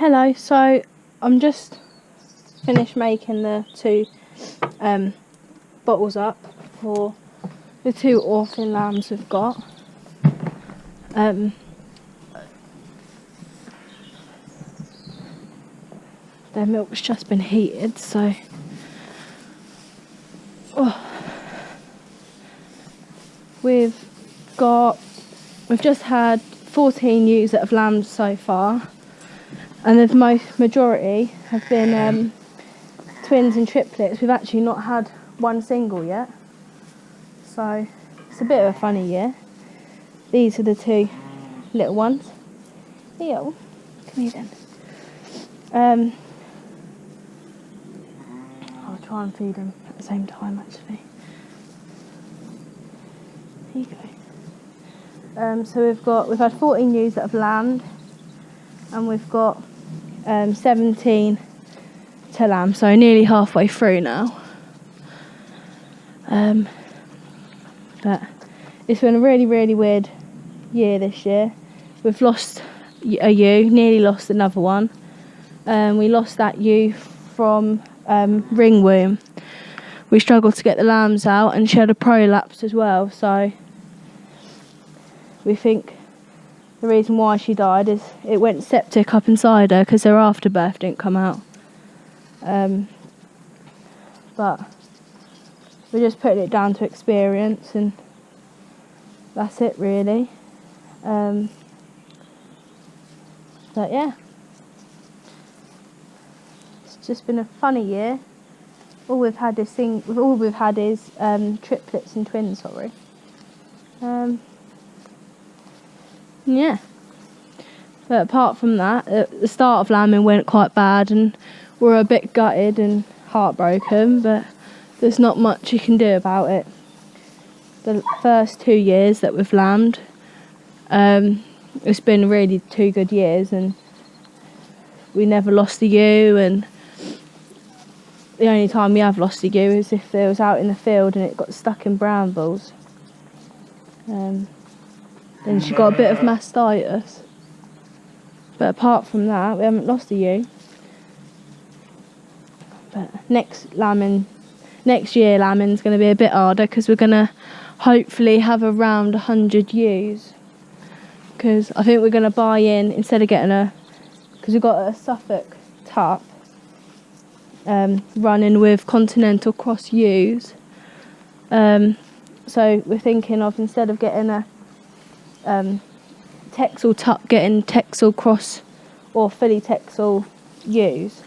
Hello, so I'm just finished making the two bottles up for the two orphan lambs we've got. Their milk's just been heated, so we've just had 14 ewes that have lambed so far, and the majority have been twins and triplets. We've actually not had one single yet, so it's a bit of a funny year. These are the two little ones. Leo, come here then. I'll try and feed them at the same time actually. Here you go. So we've had 14 ewes that have lambed, and we've got 17 to lamb, so nearly halfway through now. But it's been a really weird year this year. We've lost a ewe, nearly lost another one. We lost that ewe from ringworm. We struggled to get the lambs out, and she had a prolapse as well, so we think the reason why she died is it went septic up inside her because her afterbirth didn't come out. But we're just putting it down to experience, and that's it really. But yeah, it's just been a funny year. All we've had is triplets and twins. Sorry. Yeah. But apart from that, the start of lambing went quite bad, and we're a bit gutted and heartbroken. But there's not much you can do about it. The first 2 years that we've lambed, it's been really 2 good years, and we never lost a ewe, and the only time we have lost a ewe is if it was out in the field and it got stuck in brambles. Then she got a bit of mastitis, but apart from that we haven't lost a ewe. But next year lambing's going to be a bit harder, because we're going to hopefully have around 100 ewes, because I think we're going to buy in, instead of getting because we've got a Suffolk tup running with continental cross ewes, so we're thinking of, instead of getting a Texel tup, getting Texel cross or fully Texel ewes,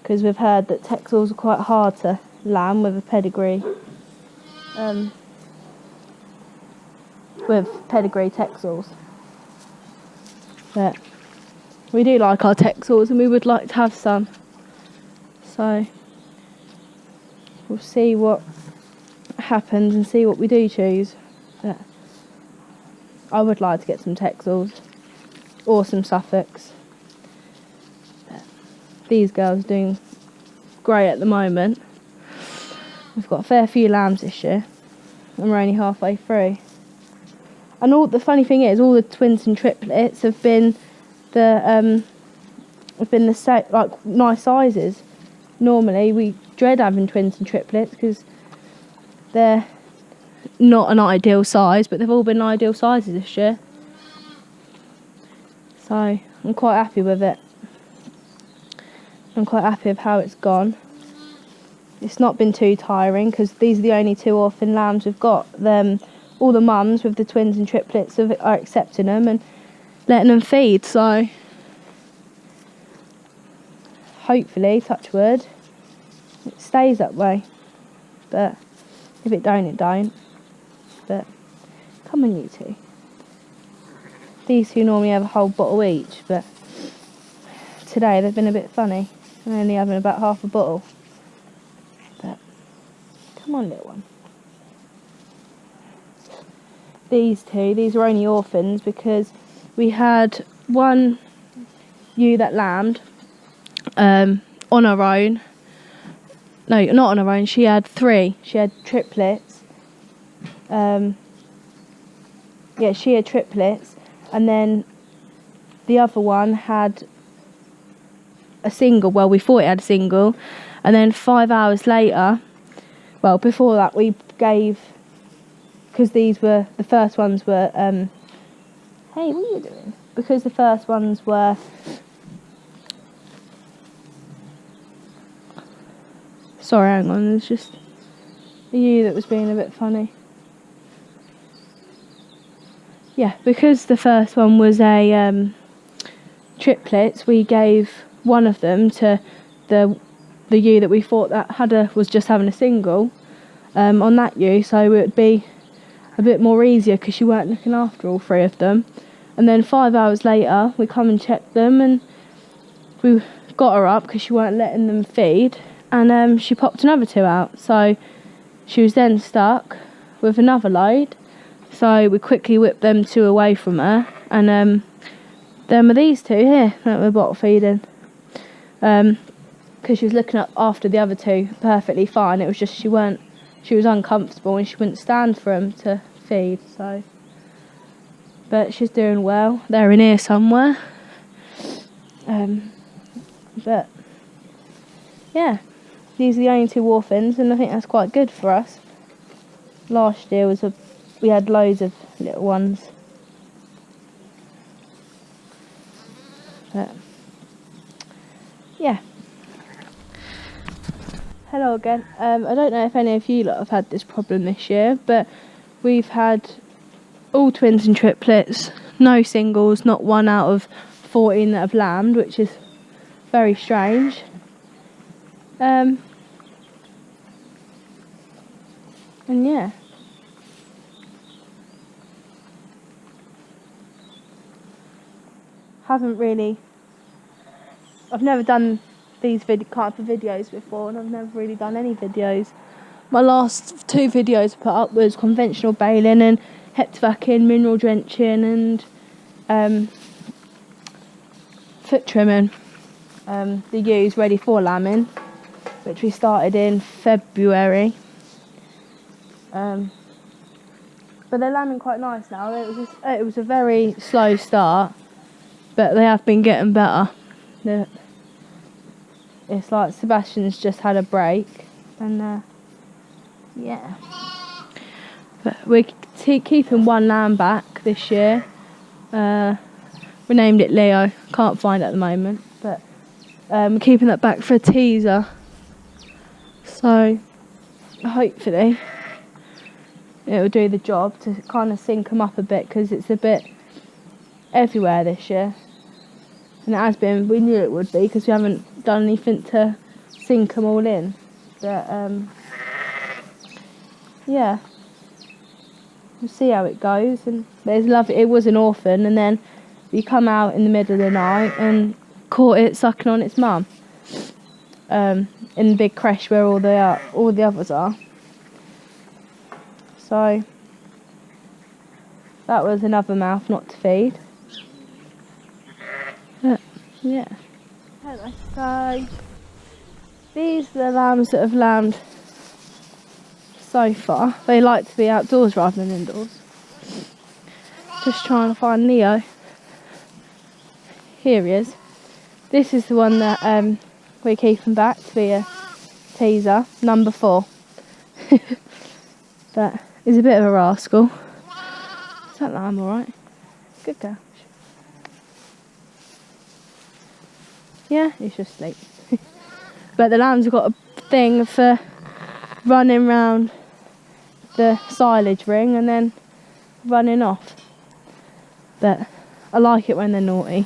because we've heard that Texels are quite hard to lamb with a pedigree, Texels. But we do like our Texels, and we would like to have some, so we'll see what happens and see what we do choose. But I would like to get some Texels or some Suffolks. But these girls are doing great at the moment. We've got a fair few lambs this year, and we're only halfway through. And the funny thing is, all the twins and triplets have been the same, like nice sizes. Normally we dread having twins and triplets because they're not an ideal size, but they've all been ideal sizes this year. So I'm quite happy with it. I'm quite happy with how it's gone. It's not been too tiring, because these are the only 2 orphan lambs we've got. All the mums with the twins and triplets are accepting them and letting them feed, so hopefully, touch wood, it stays that way. But if it don't, it don't. But come on, you two. These two normally have a whole bottle each, but today they've been a bit funny and only having about half a bottle. But come on, little one. These were only orphans because we had one ewe that lambed on her own. No, not on her own. She had 3. She had triplets. She had triplets, and then the other one had a single. Well, we thought it had a single, and then 5 hours later, well, before that, we gave, because these were, the first ones were, hey, what are you doing? Because the first ones were, sorry, hang on, there's just a ewe that was being a bit funny. Yeah, because the first one was a triplets, we gave one of them to the ewe that we thought that was just having a single on that ewe, so it would be a bit more easier because she weren't looking after all 3 of them. And then 5 hours later, we come and checked them, and we got her up because she weren't letting them feed, and she popped another 2 out. So she was then stuck with another load. So we quickly whipped them 2 away from her, and then with these 2 here that we're bottle feeding. Because she was looking up after the other 2 perfectly fine. It was just she was uncomfortable and she wouldn't stand for them to feed. So, but she's doing well. They're in here somewhere. But yeah, these are the only 2 orphans, and I think that's quite good for us. Last year we had loads of little ones. But yeah. Hello again. I don't know if any of you lot have had this problem this year, but we've had all twins and triplets, no singles, not 1 out of 14 that have lambed, which is very strange. And yeah. I've never done these type of videos before, and I've never really done any videos. My last 2 videos I put up was conventional baling and heptavacking, mineral drenching, and foot trimming. The ewes ready for lambing, which we started in February. But they're lambing quite nice now. It was a very slow start, but they have been getting better. It's like Sebastian's just had a break, and yeah. But we're keeping 1 lamb back this year. We named it Leo. Can't find it at the moment, but we're keeping that back for a teaser. So hopefully it'll do the job to kind of sync them up a bit, because it's a bit everywhere this year. And it has been, we knew it would be, because we haven't done anything to sink them all in. But yeah, we'll see how it goes. And it was an orphan, and then we come out in the middle of the night and caught it sucking on its mum in the big creche where all the others are. So that was another mouth not to feed. But yeah. So these are the lambs that have lambed so far. They like to be outdoors rather than indoors. Just trying to find Leo. Here he is. This is the one that we're keeping back to be a teaser, number 4. But he's a bit of a rascal. Is that lamb alright? Good girl. Yeah, he's just asleep. But the lambs have got a thing for running round the silage ring and then running off. But I like it when they're naughty.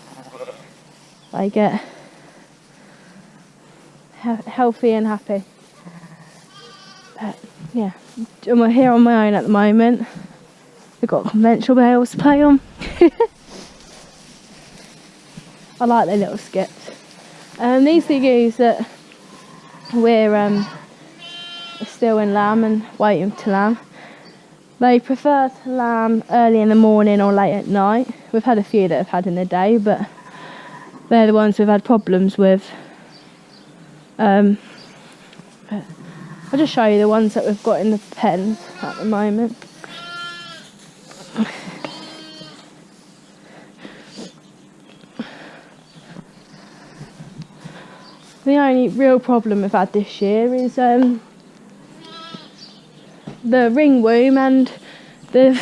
They get healthy and happy. But yeah, I'm here on my own at the moment. We've got conventional bales to play on. I like their little skips. These are the ewes that we're still in lamb and waiting to lamb. They prefer to lamb early in the morning or late at night. We've had a few that have had in the day, but they're the ones we've had problems with. I'll just show you the ones that we've got in the pens at the moment. The only real problem we've had this year is the ringworm, and they've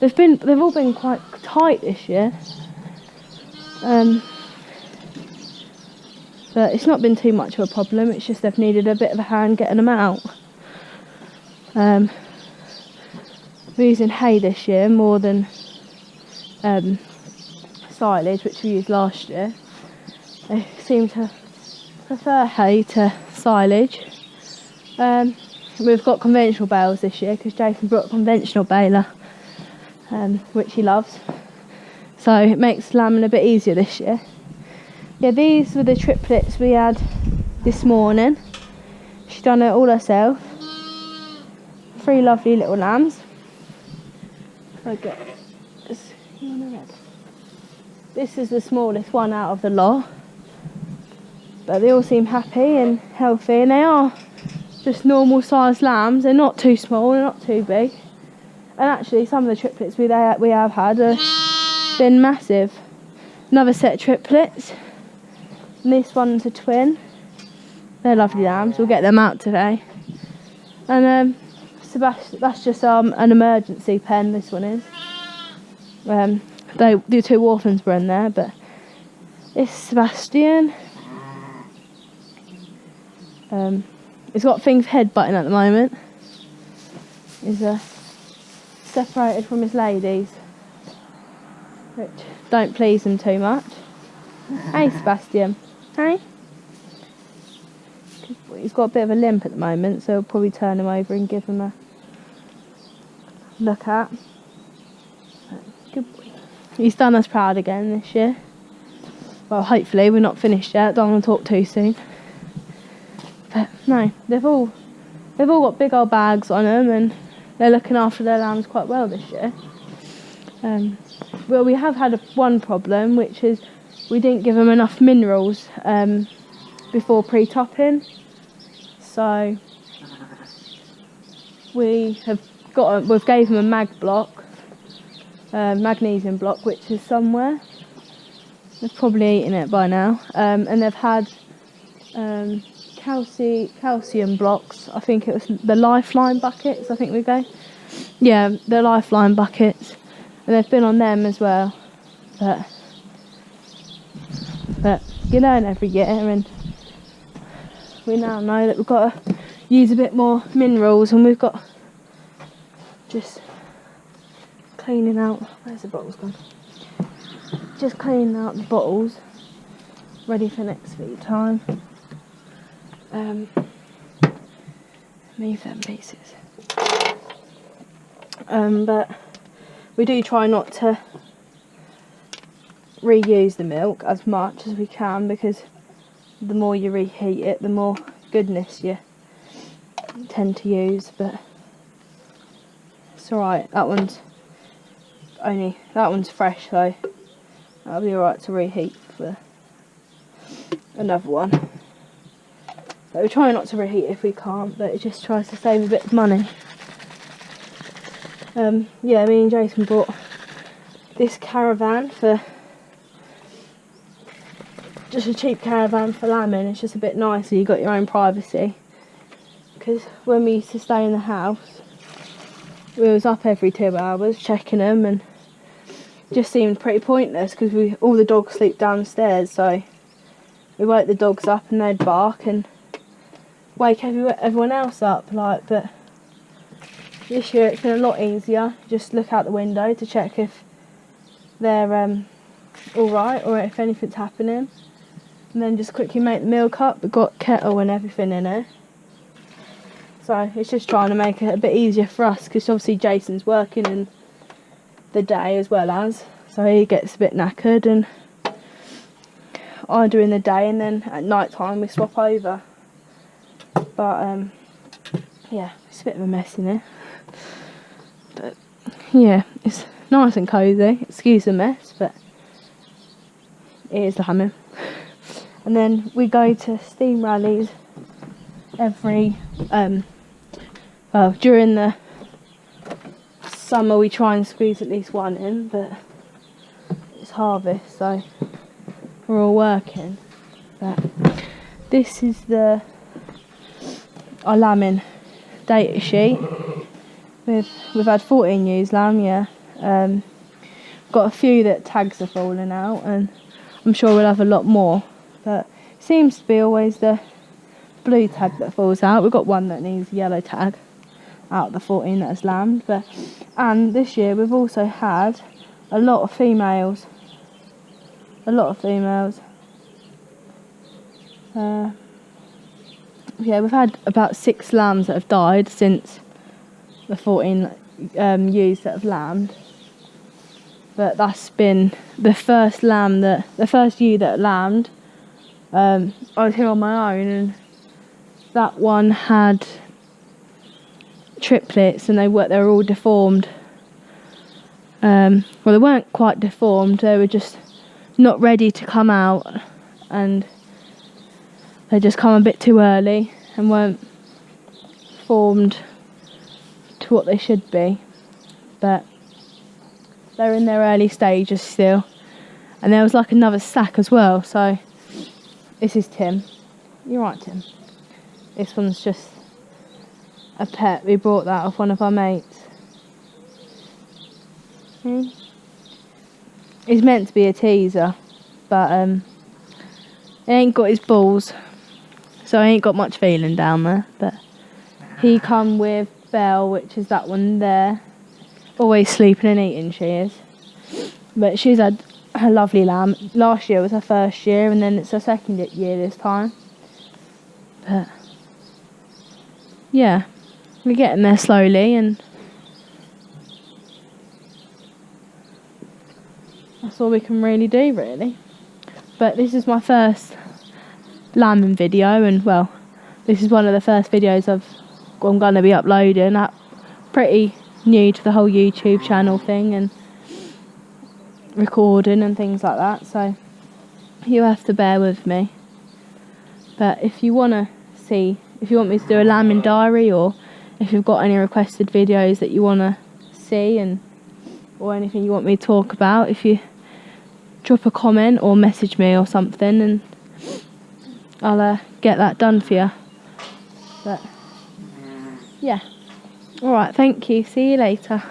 all been quite tight this year. But it's not been too much of a problem. It's just they've needed a bit of a hand getting them out. We're using hay this year more than silage, which we used last year. They seem to prefer hay to silage. We've got conventional bales this year because Jason brought a conventional baler, which he loves. So it makes lambing a bit easier this year. Yeah, these were the triplets we had this morning. She's done it all herself. 3 lovely little lambs. Okay. This is the smallest one out of the lot. But they all seem happy and healthy, and they are just normal sized lambs. They're not too small, they're not too big. And actually some of the triplets we have had have been massive. Another set of triplets. And this one's a twin. They're lovely lambs. We'll get them out today. And Sebastian, that's just an emergency pen. This one is. The 2 orphans were in there, but it's Sebastian. He's got things headbutting at the moment. He's separated from his ladies, which don't please him too much. Hey, Sebastian. Hey. He's got a bit of a limp at the moment, so I'll probably turn him over and give him a look at. Good boy. He's done us proud again this year. Well, hopefully. We're not finished yet. Don't want to talk too soon. But no, they've all got big old bags on them, and they're looking after their lambs quite well this year. Well, we have had one problem, which is we didn't give them enough minerals before pre-topping. So we've gave them a magnesium block, which is somewhere. They've probably eaten it by now. And they've had calcium blocks. I think it was the Lifeline buckets. I think we go. Yeah, the Lifeline buckets, and they've been on them as well. But you learn every year, and we now know that we've got to use a bit more minerals, and we've got just cleaning out. Where's the bottles gone? Just cleaning out the bottles, ready for next feed time. Move them pieces. But we do try not to reuse the milk as much as we can, because the more you reheat it, the more goodness you tend to use. But it's alright. That one's fresh, so that'll be alright to reheat for another one. So we try not to reheat if we can't, but it just tries to save a bit of money. Yeah, me and Jason bought this caravan for just a cheap caravan for lambing. It's just a bit nicer, you got your own privacy. Because when we used to stay in the house, we was up every 2 hours checking them, and it just seemed pretty pointless because all the dogs sleep downstairs, so we woke the dogs up and they'd bark and wake everyone else up. But this year it's been a lot easier. Just look out the window to check if they're alright or if anything's happening, and then just quickly make the milk up. We've got kettle and everything in it, so it's just trying to make it a bit easier for us, because obviously Jason's working in the day as well as, so he gets a bit knackered, and I do in the day, and then at night time we swap over. But yeah, it's a bit of a mess in here, but yeah, it's nice and cosy. Excuse the mess, but it is lambing. And then we go to steam rallies every well, during the summer we try and squeeze at least one in, but it's harvest, so we're all working. But this is our lambing data sheet. We've had 14 ewes lamb, yeah. Got a few that tags are falling out, and I'm sure we'll have a lot more, but it seems to be always the blue tag that falls out. We've got one that needs a yellow tag out of the 14 that has lambed, and this year we've also had a lot of females. Yeah, we've had about 6 lambs that have died since the 14 ewes that have lambed. But that's been the first ewe that lambed. I was here on my own, and that one had triplets, and they were all deformed. Well, they weren't quite deformed, they were just not ready to come out, and they just come a bit too early and weren't formed to what they should be. But they're in their early stages still. And there was like another sack as well, so this is Tim. You're right, Tim. This one's just a pet. We brought that off one of our mates. He's meant to be a teaser, but he ain't got his balls, so he ain't got much feeling down there. But he come with Belle, which is that one there. Always sleeping and eating, she is. But she's had a lovely lamb. Last year was her first year, and then it's her second year this time. But yeah, we're getting there slowly, and that's all we can really do, really. But this is my first lambing video, and well, this is one of the first videos I'm going to be uploading. I'm pretty new to the whole YouTube channel thing and recording and things like that, so you have to bear with me. But if you want me to do a lambing diary, or if you've got any requested videos that you want to see, or anything you want me to talk about, if you drop a comment or message me or something, and I'll get that done for you. But yeah, alright, thank you, see you later.